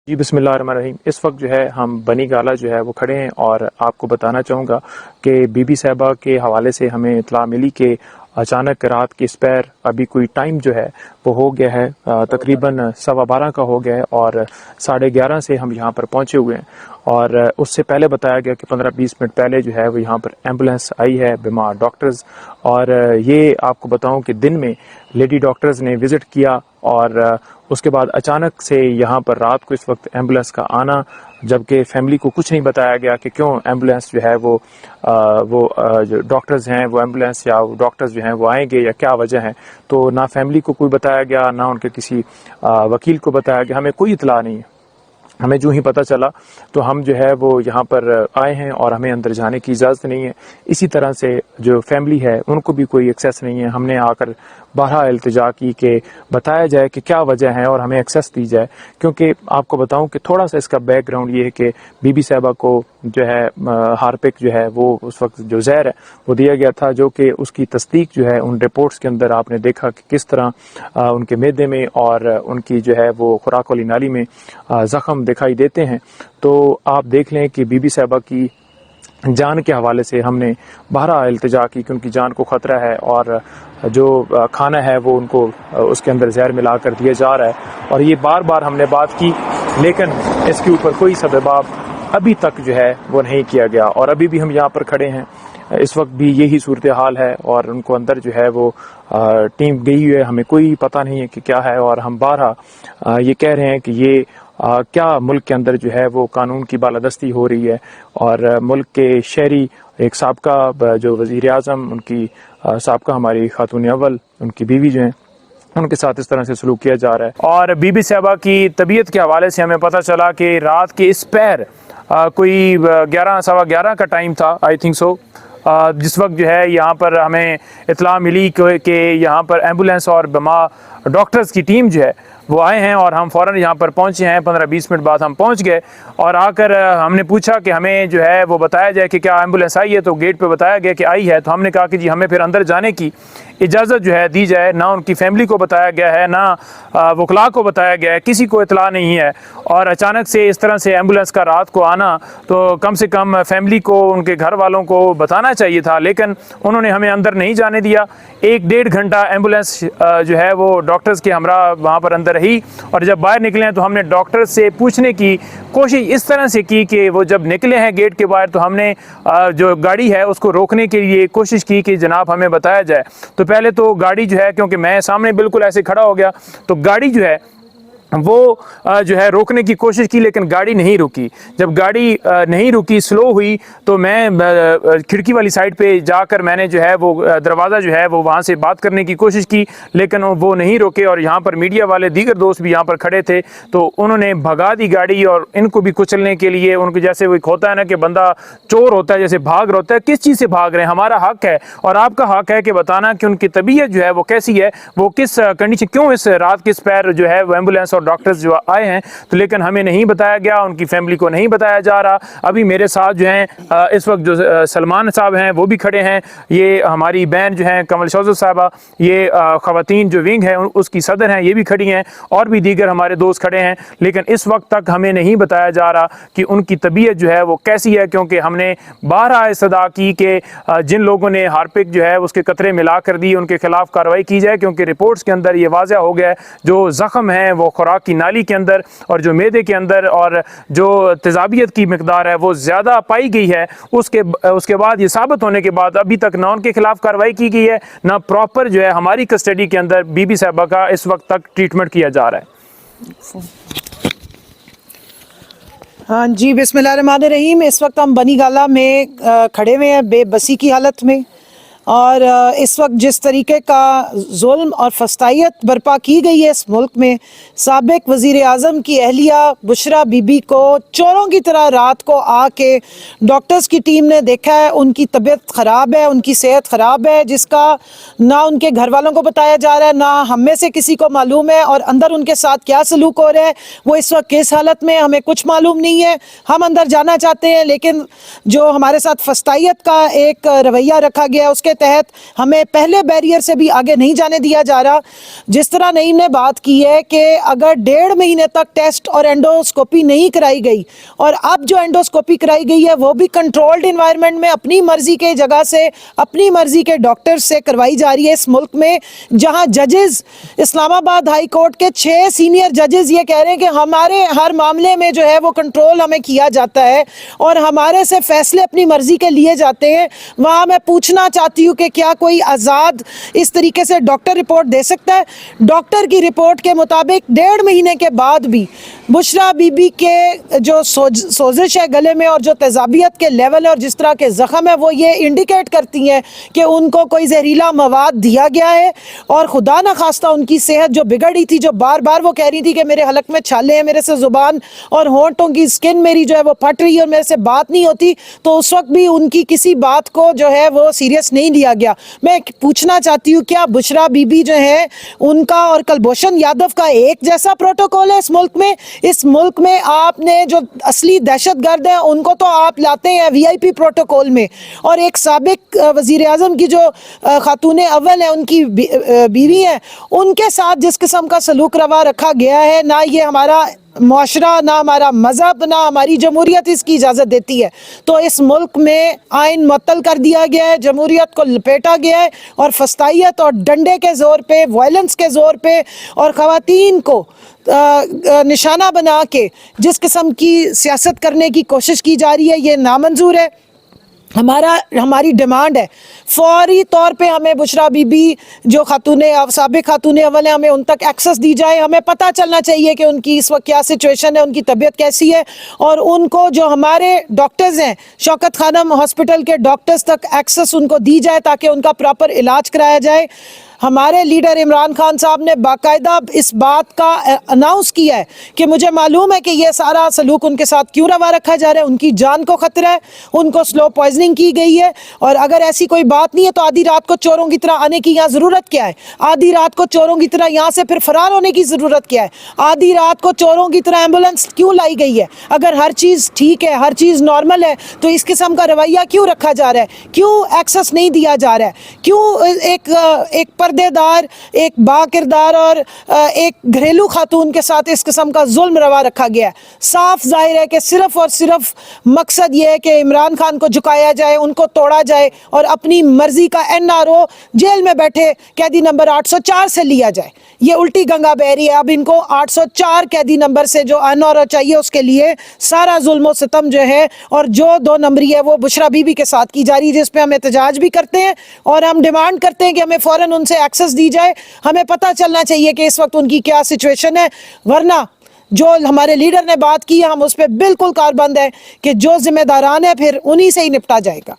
جی بسم اللہ الرحمن الرحیم۔ اس وقت جو ہے ہم بنی گالہ جو ہے وہ کھڑے ہیں اور آپ کو بتانا چاہوں گا کہ بی بی صاحبہ کے حوالے سے ہمیں اطلاع ملی کہ اچانک رات کے اسپیر ابھی کوئی ٹائم جو ہے وہ ہو گیا ہے، تقریباً 12:15 کا ہو گیا ہے اور 11:30 سے ہم یہاں پر پہنچے ہوئے ہیں، اور اس سے پہلے بتایا گیا کہ 15-20 منٹ پہلے جو ہے وہ یہاں پر ایمبولینس آئی ہے بیمار ڈاکٹرز، اور یہ آپ کو بتاؤں کہ دن میں لیڈی ڈاکٹرز نے وزٹ کیا اور اس کے بعد اچانک سے یہاں پر رات کو اس وقت ایمبولینس کا آنا، جبکہ فیملی کو کچھ نہیں بتایا گیا کہ کیوں ایمبولینس جو ہے وہ جو ڈاکٹرز ہیں وہ ایمبولینس یا ڈاکٹرز جو ہیں وہ آئیں گے یا کیا وجہ ہے، تو نہ فیملی کو کوئی بتایا گیا نہ ان کے کسی وکیل کو بتایا گیا، ہمیں کوئی اطلاع نہیں ہے۔ ہمیں جو ہی پتہ چلا تو ہم جو ہے وہ یہاں پر آئے ہیں اور ہمیں اندر جانے کی اجازت نہیں ہے، اسی طرح سے جو فیملی ہے ان کو بھی کوئی ایکسیس نہیں ہے۔ ہم نے آ کر بارہا التجا کی کہ بتایا جائے کہ کیا وجہ ہے اور ہمیں ایکسیس دی جائے، کیونکہ آپ کو بتاؤں کہ تھوڑا سا اس کا بیک گراؤنڈ یہ ہے کہ بی بی صاحبہ کو جو ہے ہارپک جو ہے وہ اس وقت جو زہر ہے وہ دیا گیا تھا، جو کہ اس کی تصدیق جو ہے ان رپورٹس کے اندر آپ نے دیکھا کہ کس طرح ان کے معدے میں اور ان کی جو ہے وہ خوراک والی نالی میں زخم دکھائی دیتے ہیں۔ تو آپ دیکھ لیں کہ بی بی صاحبہ کی جان کے حوالے سے ہم نے بہرحال التجا کی کہ ان کی جان کو خطرہ ہے اور جو کھانا ہے وہ ان کو اس کے اندر زہر ملا کر دیا جا رہا ہے، اور یہ بار بار ہم نے بات کی لیکن اس کے اوپر کوئی سبب ابھی تک جو ہے وہ نہیں کیا گیا، اور ابھی بھی ہم یہاں پر کھڑے ہیں، اس وقت بھی یہی صورتحال ہے اور ان کو اندر جو ہے وہ ٹیم گئی ہوئی ہے، ہمیں کوئی پتہ نہیں ہے کہ کیا ہے، اور ہم بارہا یہ کہہ رہے ہیں کہ یہ کیا ملک کے اندر جو ہے وہ قانون کی بالادستی ہو رہی ہے، اور ملک کے شہری ایک سابقہ جو وزیر اعظم ان کی سابقہ ہماری خاتون اول ان کی بیوی جو ہیں ان کے ساتھ اس طرح سے سلوک کیا جا رہا ہے۔ اور بی بی صاحبہ کی طبیعت کے حوالے سے ہمیں پتہ چلا کہ رات کے اس پیر کوئی 11 کا ٹائم تھا آئی تھنک سو، جس وقت جو ہے یہاں پر ہمیں اطلاع ملی کہ یہاں پر ایمبولینس اور بیمار ڈاکٹرز کی ٹیم جو ہے وہ آئے ہیں، اور ہم فوراً یہاں پر پہنچے ہیں۔ 15-20 منٹ بعد ہم پہنچ گئے اور آ کر ہم نے پوچھا کہ ہمیں جو ہے وہ بتایا جائے کہ کیا ایمبولینس آئی ہے، تو گیٹ پہ بتایا گیا کہ آئی ہے، تو ہم نے کہا کہ جی ہمیں پھر اندر جانے کی اجازت جو ہے دی جائے۔ نہ ان کی فیملی کو بتایا گیا ہے نہ وکلاء کو بتایا گیا ہے، کسی کو اطلاع نہیں ہے، اور اچانک سے اس طرح سے ایمبولینس کا رات کو آنا تو کم سے کم فیملی کو ان کے گھر والوں کو بتانا چاہیے تھا، لیکن انہوں نے ہمیں اندر نہیں جانے دیا۔ 1-1.5 گھنٹہ ایمبولینس جو ہے وہ ڈاکٹرز کے ہمراہ وہاں پر اندر رہی، اور جب باہر نکلے ہیں تو ہم نے ڈاکٹرز سے پوچھنے کی کوشش اس طرح سے کی کہ وہ جب نکلے ہیں گیٹ کے باہر تو ہم نے جو گاڑی ہے اس کو روکنے کے لیے کوشش کی کہ جناب ہمیں بتایا جائے۔ تو پہلے تو گاڑی جو ہے، کیونکہ میں سامنے بالکل ایسے کھڑا ہو گیا، تو گاڑی جو ہے وہ جو ہے روکنے کی کوشش کی لیکن گاڑی نہیں رکی۔ جب گاڑی نہیں رکی، سلو ہوئی، تو میں کھڑکی والی سائڈ پہ جا کر میں نے جو ہے وہ دروازہ جو ہے وہ وہاں سے بات کرنے کی کوشش کی لیکن وہ نہیں روکے، اور یہاں پر میڈیا والے دیگر دوست بھی یہاں پر کھڑے تھے، تو انہوں نے بھگا دی گاڑی اور ان کو بھی کچلنے کے لیے، ان کو جیسے وہ ہوتا ہے نا کہ بندہ چور ہوتا ہے جیسے بھاگ رہا ہوتا ہے، کس چیز سے بھاگ رہے ہیں؟ ہمارا حق ہے اور آپ کا حق ہے کہ بتانا کہ ان کی طبیعت جو ہے وہ کیسی ہے، وہ کس کنڈیشن، کیوں اس رات کے اسپیر جو ہے وہ ایمبولینس اور ڈاکٹرز جو آئے ہیں، تو لیکن ہمیں نہیں بتایا گیا، ان کی فیملی کو نہیں بتایا جا رہا۔ ابھی میرے ساتھ جو ہیں اس وقت جو سلمان صاحب ہیں وہ بھی کھڑے ہیں، یہ ہماری بہن جو ہیں کمل شوزت صاحبہ، یہ خواتین جو ونگ ہے اس کی صدر ہیں، یہ بھی کھڑی ہیں، اور بھی دیگر ہمارے دوست کھڑے ہیں، لیکن اس وقت تک ہمیں نہیں بتایا جا رہا کہ ان کی طبیعت جو ہے وہ کیسی ہے، کیونکہ ہم نے بارہا استدعا کی کہ جن لوگوں نے ہارپک جو ہے اس کے قطرے ملا کر دی ان کے خلاف کارروائی کی جائے، کیونکہ رپورٹس کے اندر یہ واضح ہو گیا ہے جو زخم ہیں وہ خوراک کی نالی کے اندر اور جو معدے کے اندر، اور جو تیزابیت کی مقدار ہے وہ زیادہ پائی گئی ہے۔ اس کے بعد یہ ثابت ہونے کے بعد ابھی تک نہ ان کے خلاف کارروائی کی گئی ہے، نہ پراپر جو ہے ہماری کسٹڈی کے اندر بی بی صاحبہ کا اس وقت تک ٹریٹمنٹ کیا جا رہا ہے۔ ہاں جی، بسم اللہ الرحمن الرحیم۔ اس وقت ہم بنی گالہ میں کھڑے ہوئے ہیں بے بسی کی حالت میں، اور اس وقت جس طریقے کا ظلم اور فسطائیت برپا کی گئی ہے اس ملک میں، سابق وزیر اعظم کی اہلیہ بشرا بی بی کو چوروں کی طرح رات کو آ کے ڈاکٹرز کی ٹیم نے دیکھا ہے، ان کی طبیعت خراب ہے، ان کی صحت خراب ہے، جس کا نہ ان کے گھر والوں کو بتایا جا رہا ہے نہ ہم میں سے کسی کو معلوم ہے، اور اندر ان کے ساتھ کیا سلوک ہو رہا ہے وہ اس وقت کس حالت میں ہمیں کچھ معلوم نہیں ہے۔ ہم اندر جانا چاہتے ہیں لیکن جو ہمارے ساتھ فسطائیت کا ایک رویہ رکھا گیا ہے اس کے تحت ہمیں پہلے بیریئر سے بھی آگے نہیں جانے دیا جا رہا. جس طرح نعیم نے بات کی ہے کہ اگر 1.5 مہینے تک ٹیسٹ اور اینڈوسکوپی نہیں کرائی گئی, اور اب جو اینڈوسکوپی کرائی گئی ہے وہ بھی کنٹرولڈ انوائرمنٹ میں اپنی مرضی کے جگہ سے اپنی مرضی کے ڈاکٹر سے کروائی جا رہی ہے اس ملک میں, جہاں ججز اسلام آباد ہائی کورٹ کے 6 سینئر ججز یہ کہہ رہے ہیں کہ ہمارے ہر معاملے میں جو ہے وہ کنٹرول ہمیں کیا جاتا ہے اور ہمارے سے فیصلے اپنی مرضی کے لیے جاتے ہیں. وہاں میں پوچھنا چاہتی ہوں کہ کیا کوئی آزاد اس طریقے سے ڈاکٹر رپورٹ دے سکتا ہے؟ ڈاکٹر کی رپورٹ کے مطابق 1.5 مہینے کے بعد بھی بشرا بی بی کے جو سوزش ہے گلے میں اور جو تیزابیت کے لیول ہے اور جس طرح کے زخم ہے وہ یہ انڈیکیٹ کرتی ہیں کہ ان کو کوئی زہریلا مواد دیا گیا ہے, اور خدا نخواستہ ان کی صحت جو بگڑی تھی, جو بار بار وہ کہہ رہی تھی کہ میرے حلق میں چھالے ہیں, میرے سے زبان اور ہونٹوں کی سکن میری جو ہے وہ پھٹ رہی ہے اور میرے سے بات نہیں ہوتی, تو اس وقت بھی ان کی کسی بات کو جو ہے وہ سیریس نہیں لیا گیا. میں پوچھنا چاہتی ہوں کیا بشرا بی بی جو ہے ان کا اور کلبھوشن یادو کا ایک جیسا پروٹوکول ہے اس ملک میں؟ اس ملک میں آپ نے جو اصلی دہشت گرد ہیں ان کو تو آپ لاتے ہیں وی آئی پی پروٹوکول میں, اور ایک سابق وزیر اعظم کی جو خاتون اول ہیں ان کی بیوی ہیں ان کے ساتھ جس قسم کا سلوک روا رکھا گیا ہے, نہ یہ ہمارا معاشرہ, نہ ہمارا مذہب, نہ ہماری جمہوریت اس کی اجازت دیتی ہے. تو اس ملک میں آئین معطل کر دیا گیا ہے, جمہوریت کو لپیٹا گیا ہے, اور فسطائیت اور ڈنڈے کے زور پہ, وائلنس کے زور پہ اور خواتین کو نشانہ بنا کے جس قسم کی سیاست کرنے کی کوشش کی جا رہی ہے یہ نامنظور ہے. ہماری ڈیمانڈ ہے فوری طور پہ ہمیں بشرا بی بی جو سابق خاتون اول ہیں ہمیں ان تک ایکسس دی جائے. ہمیں پتہ چلنا چاہیے کہ ان کی اس وقت کیا سچویشن ہے, ان کی طبیعت کیسی ہے, اور ان کو جو ہمارے ڈاکٹرز ہیں شوکت خانم ہاسپٹل کے ڈاکٹرز تک ایکسس ان کو دی جائے تاکہ ان کا پراپر علاج کرایا جائے. ہمارے لیڈر عمران خان صاحب نے باقاعدہ اس بات کا اناؤنس کیا ہے کہ مجھے معلوم ہے کہ یہ سارا سلوک ان کے ساتھ کیوں روا رکھا جا رہا ہے, ان کی جان کو خطرہ ہے, ان کو سلو پوائزننگ کی گئی ہے, اور اگر ایسی کوئی بات نہیں ہے تو آدھی رات کو چوروں کی طرح آنے کی یہاں ضرورت کیا ہے؟ آدھی رات کو چوروں کی طرح یہاں سے پھر فرار ہونے کی ضرورت کیا ہے؟ آدھی رات کو چوروں کی طرح ایمبولینس کیوں لائی گئی ہے؟ اگر ہر چیز ٹھیک ہے, ہر چیز نارمل ہے, تو اس قسم کا رویہ کیوں رکھا جا رہا ہے؟ کیوں ایکسس نہیں دیا جا رہا ہے؟ کیوں ایک پردے دار, ایک با کردار اور ایک گھریلو خاتون کے ساتھ اس قسم کا ظلم روا رکھا گیا ہے؟ صاف ظاہر ہے کہ صرف اور صرف مقصد یہ ہے کہ عمران خان کو جھکایا جائے, ان کو توڑا جائے اور اپنی مرضی کا NRO جیل میں بیٹھے قیدی نمبر 804 سے لیا جائے. یہ الٹی گنگا بہ رہی ہے. اب ان کو 804 قیدی نمبر سے جو NRO چاہیے اس کے لیے سارا ظلم و ستم جو ہے اور جو 2 نمبری ہے وہ بشرا بی بی کے ساتھ کی جا رہی ہے, جس پہ ہم احتجاج بھی کرتے ہیں اور ہم ڈیمانڈ کرتے ہیں کہ ہمیں فوراً ان سے ایکسس دی جائے. ہمیں پتہ چلنا چاہیے کہ اس وقت ان کی کیا سچویشن ہے, ورنہ جو ہمارے لیڈر نے بات کی ہے ہم اس پہ بالکل کاربند ہیں کہ جو ذمہ داران ہیں پھر انہی سے ہی نپٹا جائے گا.